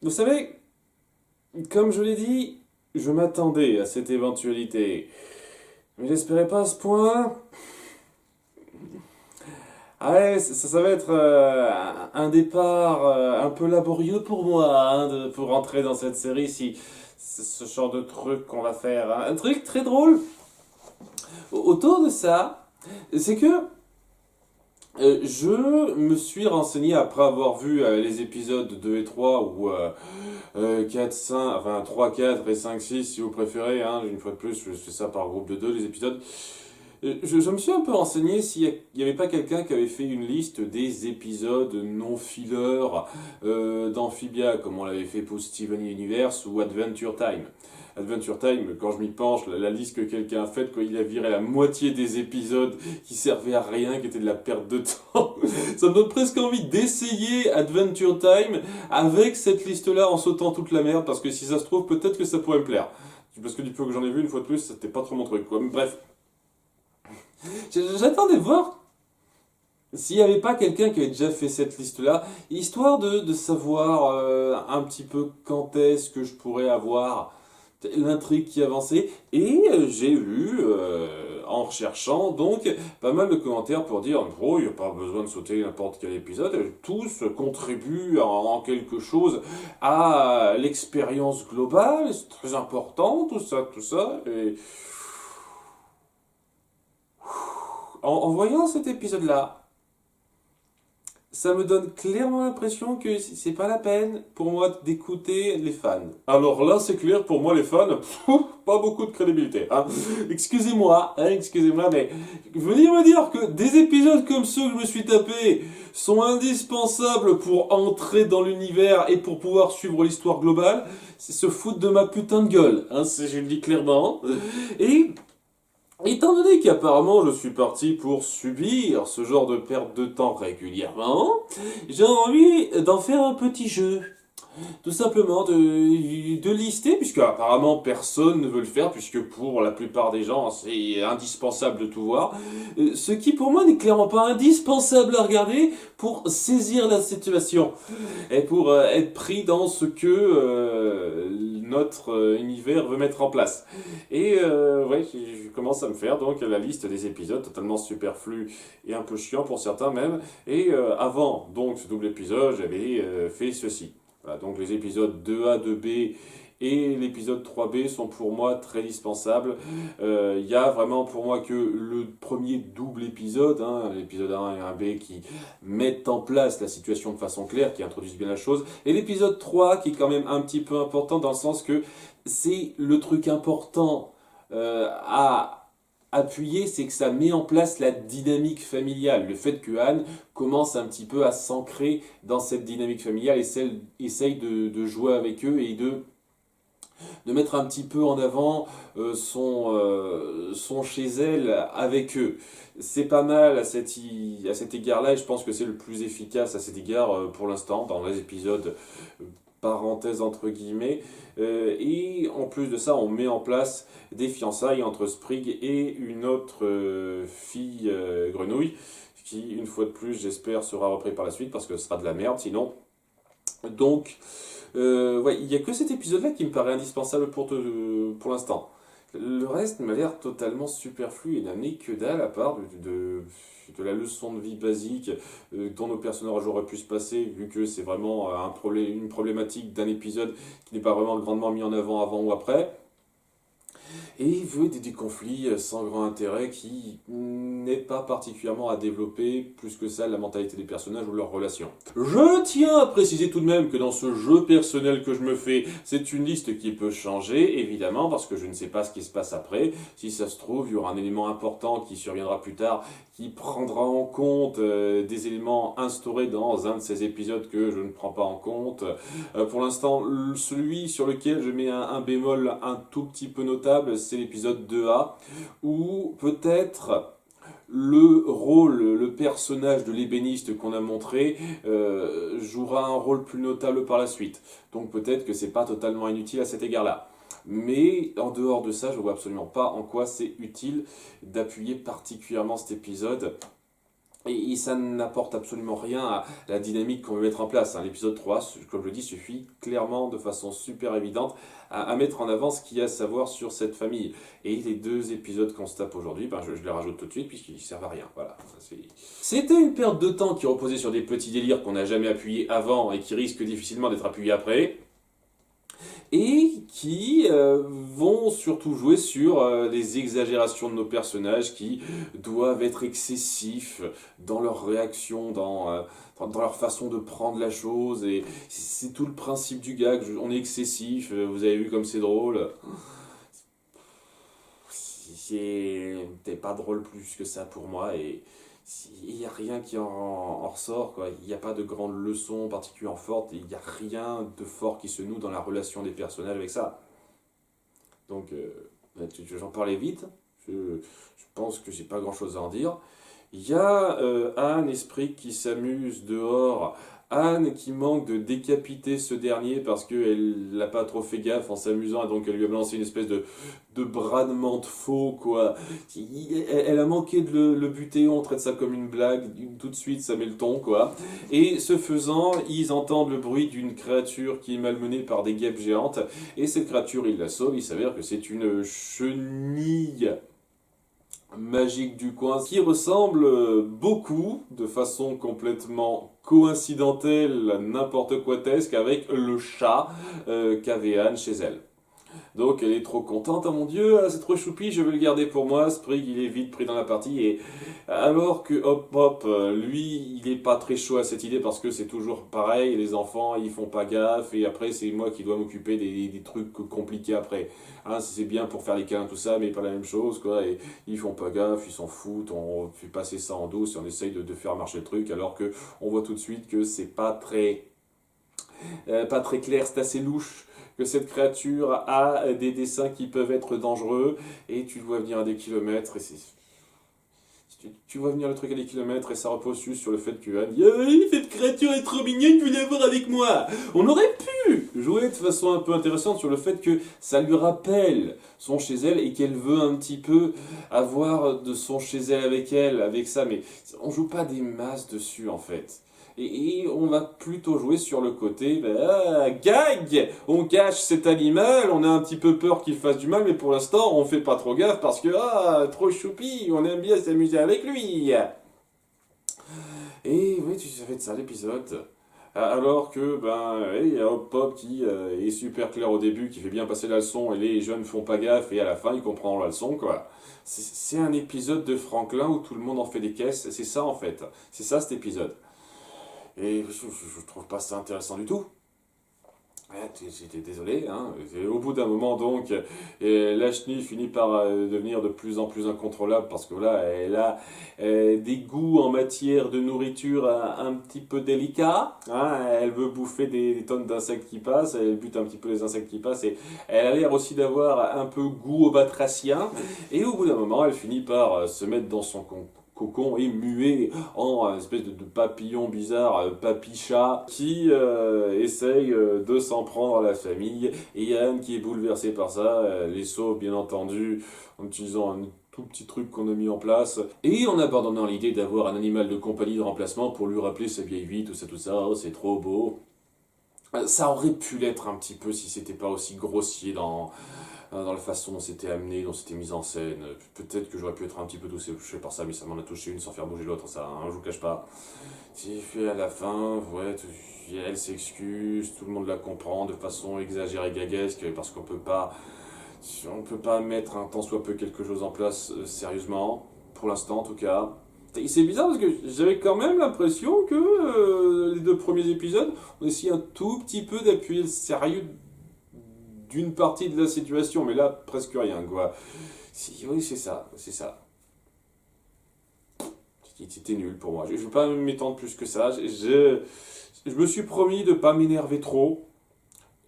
Vous savez, comme je l'ai dit, je m'attendais à cette éventualité. Mais j'espérais pas à ce point. Ah ouais, ça va être un départ un peu laborieux pour moi, hein, pour rentrer dans cette série, si c'est ce genre de truc qu'on va faire, hein. Un truc très drôle autour de ça, c'est que je me suis renseigné après avoir vu les épisodes 2 et 3 ou 4, 5, enfin 3, 4 et 5, 6 si vous préférez, hein, une fois de plus, je fais ça par groupe de 2 les épisodes. Je me suis un peu renseigné s'il n'y avait pas quelqu'un qui avait fait une liste des épisodes non filler d'Amphibia, comme on l'avait fait pour Steven Universe ou Adventure Time. Adventure Time, quand je m'y penche, la liste que quelqu'un a faite, il a viré la moitié des épisodes qui servaient à rien, qui étaient de la perte de temps. Ça me donne presque envie d'essayer Adventure Time avec cette liste-là en sautant toute la merde, parce que si ça se trouve, peut-être que ça pourrait me plaire. Parce que du peu que j'en ai vu, une fois de plus, c'était pas trop mon truc, quoi. Mais bref, j'attendais de voir s'il n'y avait pas quelqu'un qui avait déjà fait cette liste-là, histoire de savoir un petit peu quand est-ce que je pourrais avoir l'intrigue qui avançait. Et j'ai vu, en recherchant, donc, pas mal de commentaires pour dire, oh, il n'y a pas besoin de sauter n'importe quel épisode, tous contribuent en quelque chose à l'expérience globale, c'est très important, tout ça, tout ça. Et en voyant cet épisode-là, ça me donne clairement l'impression que c'est pas la peine pour moi d'écouter les fans. Alors là, c'est clair, pour moi, les fans, pas beaucoup de crédibilité, hein. Excusez-moi, hein, excusez-moi, mais venir me dire que des épisodes comme ceux que je me suis tapés sont indispensables pour entrer dans l'univers et pour pouvoir suivre l'histoire globale, c'est se foutre de ma putain de gueule, hein, je le dis clairement. Et étant donné qu'apparemment je suis parti pour subir ce genre de perte de temps régulièrement, j'ai envie d'en faire un petit jeu. Tout simplement de lister, puisque apparemment personne ne veut le faire, puisque pour la plupart des gens c'est indispensable de tout voir. Ce qui pour moi n'est clairement pas indispensable à regarder pour saisir la situation et pour être pris dans ce que notre univers veut mettre en place. Et ouais, je commence à me faire donc la liste des épisodes totalement superflus et un peu chiant pour certains même. Et avant donc ce double épisode, j'avais fait ceci. Voilà, donc les épisodes 2A, 2B et l'épisode 3B sont pour moi très dispensables. Il y a vraiment pour moi que le premier double épisode, hein, l'épisode 1 et 1B qui mettent en place la situation de façon claire, qui introduisent bien la chose, et l'épisode 3 qui est quand même un petit peu important dans le sens que c'est le truc important à appuyer, c'est que ça met en place la dynamique familiale. Le fait que Anne commence un petit peu à s'ancrer dans cette dynamique familiale et essaye de jouer avec eux et de mettre un petit peu en avant son chez elle avec eux. C'est pas mal à cet égard-là et je pense que c'est le plus efficace à cet égard pour l'instant dans les épisodes parenthèse entre guillemets. Et en plus de ça, on met en place des fiançailles entre Sprig et une autre fille grenouille qui, une fois de plus, j'espère, sera repris par la suite parce que ce sera de la merde sinon. Donc, ouais, il n'y a que cet épisode-là qui me paraît indispensable pour l'instant. Le reste m'a l'air totalement superflu et n'a amené que dalle à part de la leçon de vie basique dont nos personnages auraient pu se passer, vu que c'est vraiment une problématique d'un épisode qui n'est pas vraiment grandement mis en avant ou après. Et il veut des conflits sans grand intérêt qui n'est pas particulièrement à développer plus que ça la mentalité des personnages ou leurs relations. Je tiens à préciser tout de même que dans ce jeu personnel que je me fais, c'est une liste qui peut changer, évidemment, parce que je ne sais pas ce qui se passe après. Si ça se trouve, il y aura un élément important qui surviendra plus tard, qui prendra en compte des éléments instaurés dans un de ces épisodes que je ne prends pas en compte. Pour l'instant, celui sur lequel je mets un bémol un tout petit peu notable, c'est l'épisode 2A, où peut-être le personnage de l'ébéniste qu'on a montré jouera un rôle plus notable par la suite. Donc peut-être que c'est pas totalement inutile à cet égard-là. Mais en dehors de ça, je vois absolument pas en quoi c'est utile d'appuyer particulièrement cet épisode Et ça n'apporte absolument rien à la dynamique qu'on veut mettre en place. Hein. L'épisode 3, comme je le dis, suffit clairement, de façon super évidente, à mettre en avant ce qu'il y a à savoir sur cette famille. Et les 2 épisodes qu'on se tape aujourd'hui, ben je les rajoute tout de suite, puisqu'ils ne servent à rien. Voilà. C'était une perte de temps qui reposait sur des petits délires qu'on n'a jamais appuyés avant et qui risquent difficilement d'être appuyés après. Et qui vont surtout jouer sur les exagérations de nos personnages qui doivent être excessifs dans leur réaction, dans leur façon de prendre la chose. Et c'est tout le principe du gag. On est excessif, vous avez vu comme c'est drôle. C'est pas drôle plus que ça pour moi. Et il n'y a rien qui en ressort, quoi. Il n'y a pas de grande leçon particulièrement forte, il n'y a rien de fort qui se noue dans la relation des personnages avec ça. Donc, j'en parlais vite, je pense que j'ai pas grand chose à en dire. Il y a Anne Esprit qui s'amuse dehors. Anne qui manque de décapiter ce dernier parce qu'elle n'a pas trop fait gaffe en s'amusant et donc elle lui a lancé une espèce de bradement de faux, quoi. Elle a manqué de le buter, on traite ça comme une blague, tout de suite ça met le ton, quoi. Et ce faisant, ils entendent le bruit d'une créature qui est malmenée par des guêpes géantes et cette créature, ils la sauvent, il s'avère que c'est une chenille magique du coin qui ressemble beaucoup, de façon complètement coïncidentelle, n'importe quoi-tesque, avec le chat qu'avait Anne chez elle. Donc elle est trop contente, oh mon dieu, c'est trop choupi, je vais le garder pour moi. Sprig il est vite pris dans la partie et alors que Hop Hop, lui, il est pas très chaud à cette idée parce que c'est toujours pareil, les enfants ils font pas gaffe et après c'est moi qui dois m'occuper des trucs compliqués après. Hein, c'est bien pour faire les câlins tout ça mais pas la même chose quoi et ils font pas gaffe, ils s'en foutent, on fait passer ça en douce et on essaye de faire marcher le truc alors que on voit tout de suite que c'est pas très clair, c'est assez louche que cette créature a des dessins qui peuvent être dangereux et tu le vois venir à des kilomètres et tu vois venir le truc à des kilomètres et ça repose juste sur le fait que Anne dit cette créature est trop mignonne, je veux l'avoir avec moi. On aurait pu jouer de façon un peu intéressante sur le fait que ça lui rappelle son chez elle et qu'elle veut un petit peu avoir de son chez elle avec ça, mais on joue pas des masses dessus en fait. Et on va plutôt jouer sur le côté gag, on cache cet animal, on a un petit peu peur qu'il fasse du mal, mais pour l'instant on fait pas trop gaffe parce que trop choupi, on aime bien s'amuser avec lui. Et oui, tu savais de ça l'épisode. Alors que il y a Hop Pop qui est super clair au début, qui fait bien passer la leçon et les jeunes font pas gaffe et à la fin ils comprennent la leçon quoi. C'est un épisode de Franklin où tout le monde en fait des caisses, c'est ça en fait, c'est ça cet épisode. Et je trouve pas ça intéressant du tout. Ouais, j'étais désolé. Hein. Et au bout d'un moment, donc, la chenille finit par devenir de plus en plus incontrôlable parce que là, elle a des goûts en matière de nourriture un petit peu délicats. Hein. Elle veut bouffer des tonnes d'insectes qui passent, elle bute un petit peu les insectes qui passent et elle a l'air aussi d'avoir un peu goût au batracien. Et au bout d'un moment, elle finit par se mettre dans son cocon et muet en espèce de papillon bizarre, papy-chat, qui essaye de s'en prendre à la famille. Et Yann, qui est bouleversé par ça, les sauve bien entendu en utilisant un tout petit truc qu'on a mis en place, et en abandonnant l'idée d'avoir un animal de compagnie de remplacement pour lui rappeler sa vieille vie, tout ça, oh, c'est trop beau. Ça aurait pu l'être un petit peu si c'était pas aussi grossier dans la façon dont c'était amené, dont c'était mis en scène. Peut-être que j'aurais pu être un petit peu touché par ça, mais ça m'en a touché une sans faire bouger l'autre, ça, hein, je vous cache pas. J'ai fait à la fin, ouais, elle s'excuse, tout le monde la comprend de façon exagérée, gaguesque, parce on peut pas mettre un tant soit peu quelque chose en place sérieusement, pour l'instant en tout cas. Et c'est bizarre parce que j'avais quand même l'impression que les 2 premiers épisodes ont essayé un tout petit peu d'appuyer le sérieux d'une partie de la situation, mais là, presque rien, quoi. Oui, c'est ça, c'est ça. C'était nul pour moi. Je ne vais pas m'étendre plus que ça. Je me suis promis de ne pas m'énerver trop,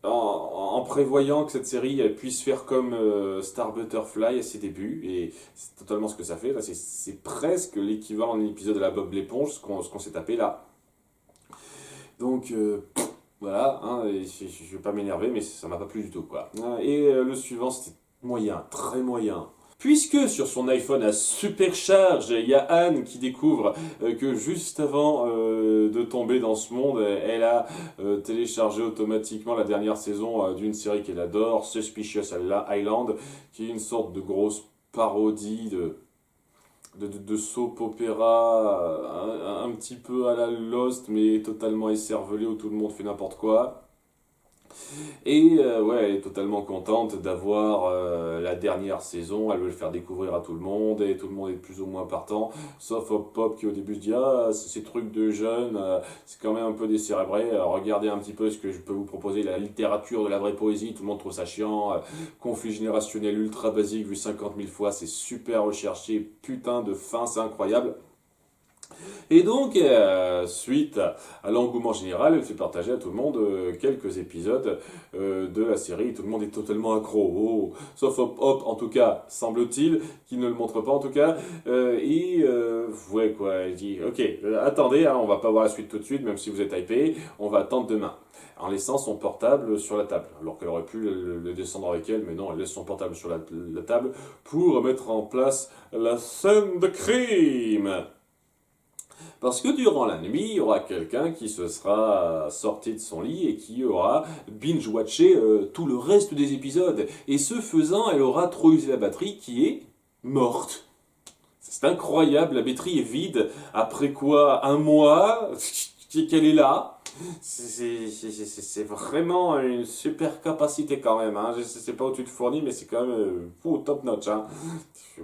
en prévoyant que cette série elle puisse faire comme Star Butterfly à ses débuts, et c'est totalement ce que ça fait. Là, c'est presque l'équivalent d'un épisode de la Bob l'éponge, ce qu'on s'est tapé là. Donc, voilà, hein, je ne vais pas m'énerver, mais ça m'a pas plu du tout, quoi. Et le suivant, c'était moyen, très moyen. Puisque sur son iPhone à supercharge, il y a Anne qui découvre que juste avant de tomber dans ce monde, elle a téléchargé automatiquement la dernière saison d'une série qu'elle adore, Suspicious Island, qui est une sorte de grosse parodie de soap opéra, un petit peu à la Lost, mais totalement écervelé où tout le monde fait n'importe quoi. Et ouais, elle est totalement contente d'avoir la dernière saison, elle veut le faire découvrir à tout le monde, et tout le monde est plus ou moins partant, sauf Hop Pop qui au début se dit «Ah, ces trucs de jeunes, c'est quand même un peu décérébré, regardez un petit peu ce que je peux vous proposer, la littérature de la vraie poésie, tout le monde trouve ça chiant, conflit générationnel ultra basique vu 50 000 fois, c'est super recherché, putain de fin, c'est incroyable». Et donc, suite à l'engouement général, elle fait partager à tout le monde quelques épisodes de la série. Tout le monde est totalement accro, sauf Hop Hop, en tout cas, semble-t-il, qui ne le montre pas en tout cas. Ouais quoi, elle dit, ok, attendez, hein, on va pas voir la suite tout de suite, même si vous êtes hypé, on va attendre demain. En laissant son portable sur la table, alors qu'elle aurait pu le descendre avec elle, mais non, elle laisse son portable sur la table pour mettre en place la scène de crime. Parce que durant la nuit, il y aura quelqu'un qui se sera sorti de son lit et qui aura binge-watché tout le reste des épisodes. Et ce faisant, elle aura trop usé la batterie qui est morte. C'est incroyable, la batterie est vide. Après quoi, un mois qu'elle est là. C'est vraiment une super capacité quand même. Hein. Je sais pas où tu te fournis, mais c'est quand même top notch. Hein.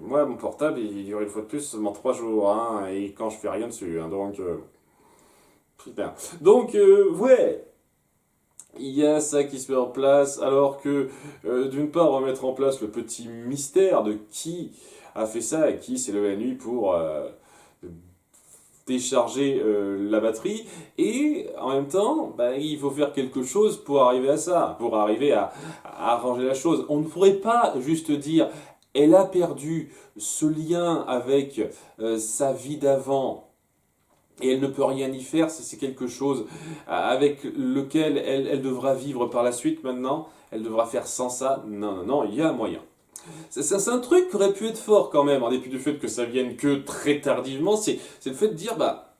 Moi, mon portable, il dure une fois de plus seulement 3 jours. Hein, et quand je fais rien dessus. Hein, donc, putain. Donc, ouais. Il y a ça qui se met en place, alors que, d'une part, on va mettre en place le petit mystère de qui a fait ça et qui s'est levé la nuit pour décharger la batterie, et en même temps bah, il faut faire quelque chose pour arriver à ça, pour arriver à arranger la chose. On ne pourrait pas juste dire elle a perdu ce lien avec sa vie d'avant et elle ne peut rien y faire, c'est quelque chose avec lequel elle devra vivre par la suite maintenant, elle devra faire sans ça. Non, non, non, il y a un moyen. C'est un truc qui aurait pu être fort quand même, en dépit du fait que ça vienne que très tardivement, c'est le fait de dire, bah,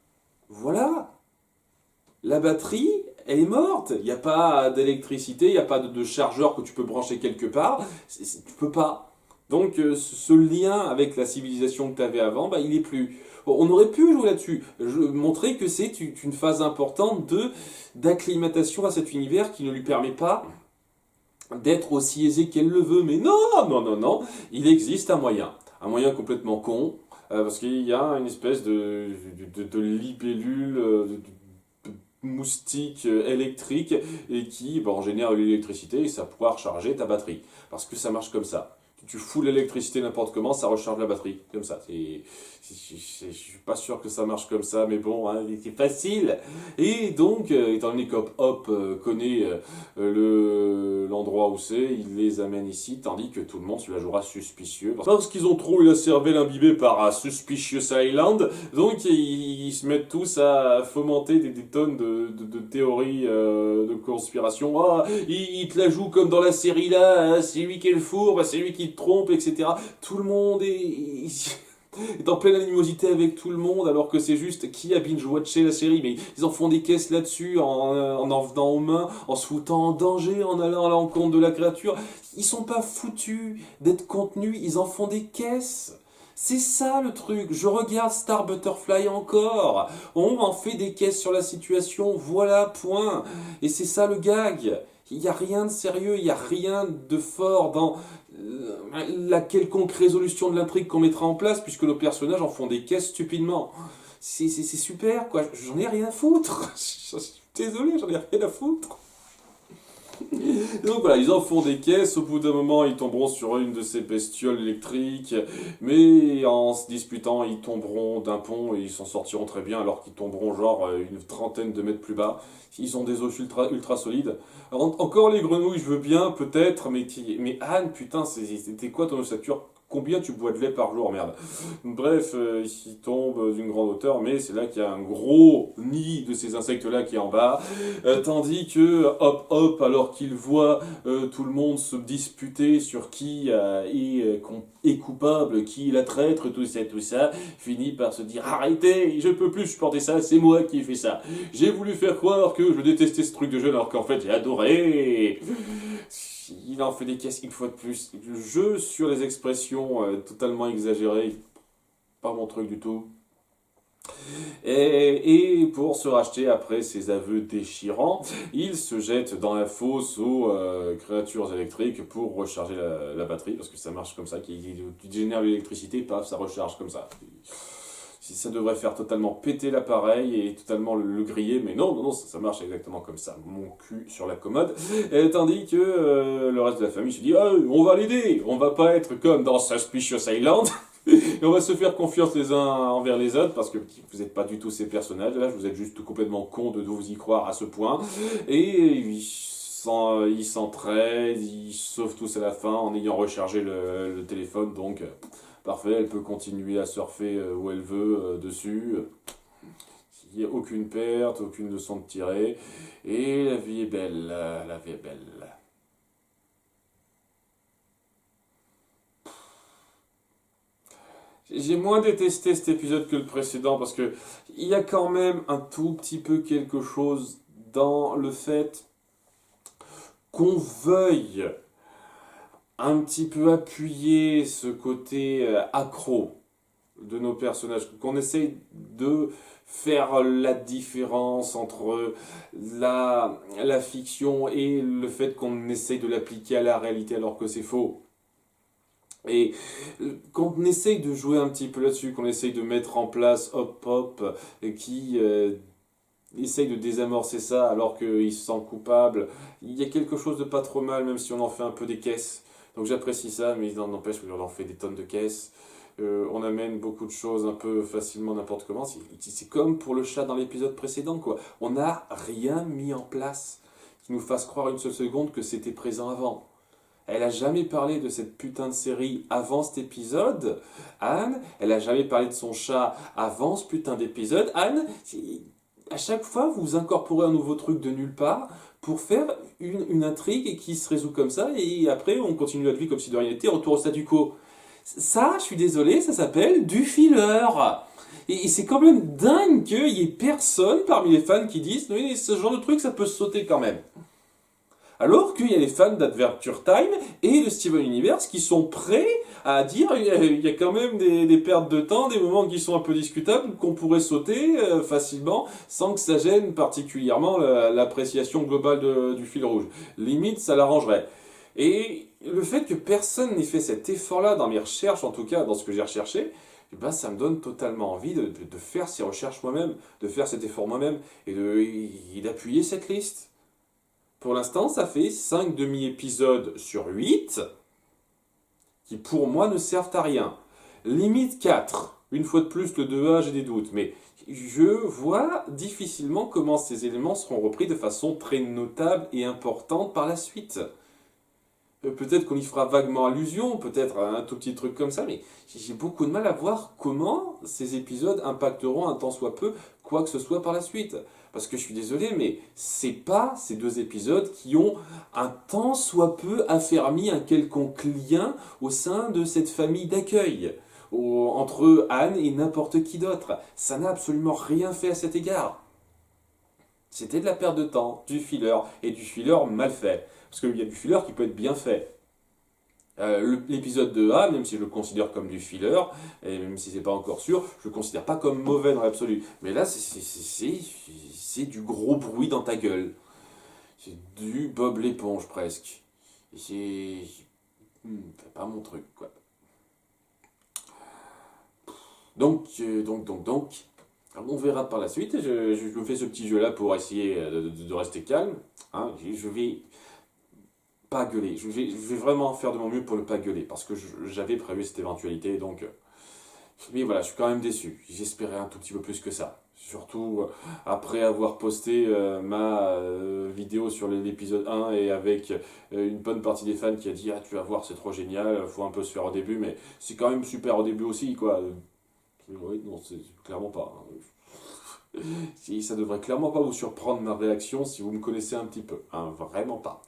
voilà, la batterie, elle est morte, il n'y a pas d'électricité, il n'y a pas de chargeur que tu peux brancher quelque part, tu peux pas. Donc ce lien avec la civilisation que tu avais avant, bah, il n'est plus. Bon, on aurait pu jouer là-dessus, montrer que c'est une phase importante d'acclimatation à cet univers qui ne lui permet pas d'être aussi aisée qu'elle le veut. Mais non, non, non, non, il existe un moyen complètement con, parce qu'il y a une espèce de libellule, de moustique électrique, et qui génère de l'électricité, et ça pourra recharger ta batterie, parce que ça marche comme ça. Tu fous l'électricité n'importe comment, ça recharge la batterie, comme ça. Je suis pas sûr que ça marche comme ça, mais bon, hein, c'est facile. Et donc, étant donné qu'Hop Hop connaît l'endroit où c'est, il les amène ici, tandis que tout le monde se la jouera suspicieux. Parce qu'ils ont trop eu la cervelle imbibée par Suspicious Island, donc ils se mettent tous à fomenter des tonnes de théories de conspiration. Ah, il te la joue comme dans la série là, c'est lui qui est le four, c'est lui qui te trompe, etc. Tout le monde est en pleine animosité avec tout le monde, alors que c'est juste qui a binge-watché la série, mais ils en font des caisses là-dessus, en venant aux mains, en se foutant en danger, en allant à l'encontre de la créature. Ils sont pas foutus d'être contenus, ils en font des caisses. C'est ça le truc, je regarde Star Butterfly encore, on en fait des caisses sur la situation, voilà, point. Et c'est ça le gag. Il n'y a rien de sérieux, il n'y a rien de fort dans la quelconque résolution de l'intrigue qu'on mettra en place, puisque nos personnages en font des caisses stupidement. C'est super, quoi. J'en ai rien à foutre. Je suis désolé, j'en ai rien à foutre. Donc voilà, ils en font des caisses, au bout d'un moment ils tomberont sur une de ces bestioles électriques, mais en se disputant ils tomberont d'un pont et ils s'en sortiront très bien alors qu'ils tomberont genre une trentaine de mètres plus bas. Ils ont des os ultra solides. Alors, encore les grenouilles je veux bien peut-être, mais Anne, putain, c'était quoi ton ossature combien tu bois de lait par jour, merde. Bref, il tombe d'une grande hauteur, mais c'est là qu'il y a un gros nid de ces insectes-là qui est en bas. Tandis que, hop, hop, alors qu'il voit tout le monde se disputer sur qui est coupable, qui est la traître, tout ça, finit par se dire arrêtez, je peux plus supporter ça, c'est moi qui ai fait ça. J'ai voulu faire croire que je détestais ce truc de jeu alors qu'en fait j'ai adoré. Il en fait des caisses une fois de plus. Le jeu sur les expressions totalement exagérées, pas mon truc du tout. Et pour se racheter après ses aveux déchirants, il se jette dans la fosse aux créatures électriques pour recharger la batterie, parce que ça marche comme ça, qui génère l'électricité, paf, ça recharge comme ça. Ça devrait faire totalement péter l'appareil et totalement le griller, mais non, ça marche exactement comme ça. Mon cul sur la commode. Tandis que le reste de la famille se dit on va l'aider, on va pas être comme dans Suspicious Island. Et on va se faire confiance les uns envers les autres parce que vous n'êtes pas du tout ces personnages. Là, vous êtes juste complètement con de vous y croire à ce point. Et ils s'entraident, ils sauvent tous à la fin en ayant rechargé le téléphone. Donc, parfait, elle peut continuer à surfer où elle veut dessus. Il n'y a aucune perte, aucune leçon de tirer. Et la vie est belle, la vie est belle. J'ai moins détesté cet épisode que le précédent parce que il y a quand même un tout petit peu quelque chose dans le fait qu'on veuille un petit peu appuyer ce côté accro de nos personnages, qu'on essaye de faire la différence entre la fiction et le fait qu'on essaye de l'appliquer à la réalité alors que c'est faux. Et quand on essaye de jouer un petit peu là-dessus, qu'on essaye de mettre en place Hop Hop, qui essaye de désamorcer ça alors qu'il se sent coupable, il y a quelque chose de pas trop mal, même si on en fait un peu des caisses. Donc j'apprécie ça, mais il n'empêche qu'on en fait des tonnes de caisses. On amène beaucoup de choses un peu facilement n'importe comment. C'est comme pour le chat dans l'épisode précédent, quoi. On n'a rien mis en place qui nous fasse croire une seule seconde que c'était présent avant. Elle a jamais parlé de cette putain de série avant cet épisode, Anne. Elle a jamais parlé de son chat avant ce putain d'épisode. Anne, à chaque fois, vous incorporez un nouveau truc de nulle part pour faire une intrigue qui se résout comme ça, et après, on continue notre vie comme si de rien n'était, retour au statu quo. Ça, je suis désolé, ça s'appelle du filler. Et c'est quand même dingue qu'il y ait personne parmi les fans qui disent oui, ce genre de truc, ça peut se sauter quand même. Alors qu'il y a les fans d'Adventure Time et de Steven Universe qui sont prêts à dire il y a quand même des pertes de temps, des moments qui sont un peu discutables, qu'on pourrait sauter facilement sans que ça gêne particulièrement l'appréciation globale du fil rouge. Limite, ça l'arrangerait. Et le fait que personne n'ait fait cet effort-là dans mes recherches, en tout cas dans ce que j'ai recherché, eh ben, ça me donne totalement envie de faire ces recherches moi-même, de faire cet effort moi-même et d'appuyer cette liste. Pour l'instant, ça fait 5 demi-épisodes sur 8 qui, pour moi, ne servent à rien. Limite 4. Une fois de plus, le 2A, j'ai des doutes. Mais je vois difficilement comment ces éléments seront repris de façon très notable et importante par la suite. Peut-être qu'on y fera vaguement allusion, peut-être un tout petit truc comme ça, mais j'ai beaucoup de mal à voir comment ces épisodes impacteront un tant soit peu quoi que ce soit par la suite. Parce que je suis désolé, mais c'est pas ces 2 épisodes qui ont un tant soit peu affermi un quelconque lien au sein de cette famille d'accueil, entre Anne et n'importe qui d'autre. Ça n'a absolument rien fait à cet égard. C'était de la perte de temps, du filler, et du filler mal fait. Parce qu'il y a du filler qui peut être bien fait. L'épisode 2A, même si je le considère comme du filler, et même si c'est pas encore sûr, je le considère pas comme mauvais dans l'absolu. Mais là, c'est du gros bruit dans ta gueule. C'est du Bob l'éponge presque. C'est pas mon truc, quoi. Donc, on verra par la suite. Je me fais ce petit jeu-là pour essayer de rester calme. Hein. Je vais pas gueuler. Je vais vraiment faire de mon mieux pour ne pas gueuler, parce que j'avais prévu cette éventualité, donc... Mais voilà, je suis quand même déçu. J'espérais un tout petit peu plus que ça. Surtout après avoir posté ma vidéo sur l'épisode 1 et avec une bonne partie des fans qui a dit ah tu vas voir c'est trop génial, faut un peu se faire au début mais c'est quand même super au début aussi quoi. Oui, non, c'est clairement pas. Si, ça devrait clairement pas vous surprendre ma réaction si vous me connaissez un petit peu. Hein, vraiment pas.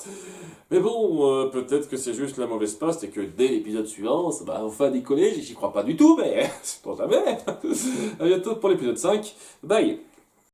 Mais bon, peut-être que c'est juste la mauvaise passe et que dès l'épisode suivant, ça va enfin décoller. J'y crois pas du tout, mais c'est pour jamais. À bientôt pour l'épisode 5. Bye.